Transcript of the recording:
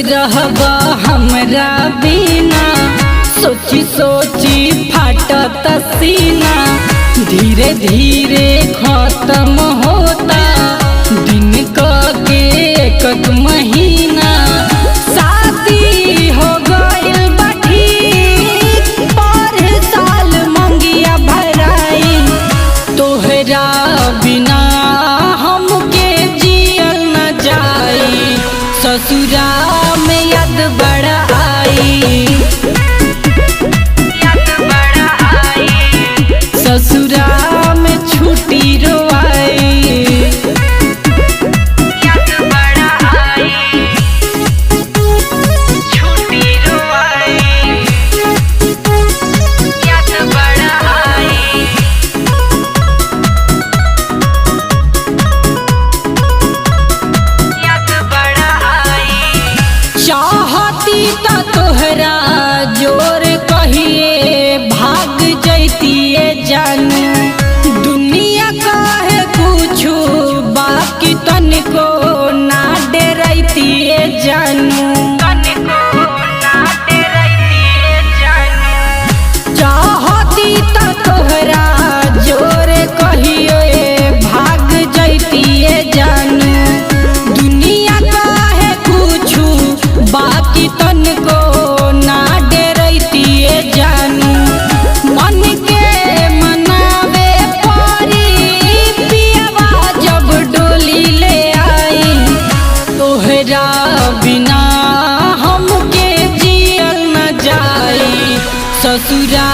रहबा हमरा बिना, सोची सोची फाटत सीना। धीरे धीरे खत्म होता दिन के एक महीना। शादी हो गइल बाठी पर साल मंगिया भराई। तोहरा बिना हमके जियल न जाई, ससुरा में याद बड़ा आई। ससुरा में छुट्टी रोआई। चाहती त तोहरा जोर कहिए भाग जैतिए जानू। दुनिया कहे कुछु बाकी तनिको ना डरैतिए जानू। चाहती त तोहरा जोर कहिए भाग जैतिए जानू। दुनिया कहे कुछु बाकी तनिको ना डरैतिए जानू। मन के मनावे परी पियवा जब डोली ले आई। तोहरा बिना हमके जियल न जाई, ससुरा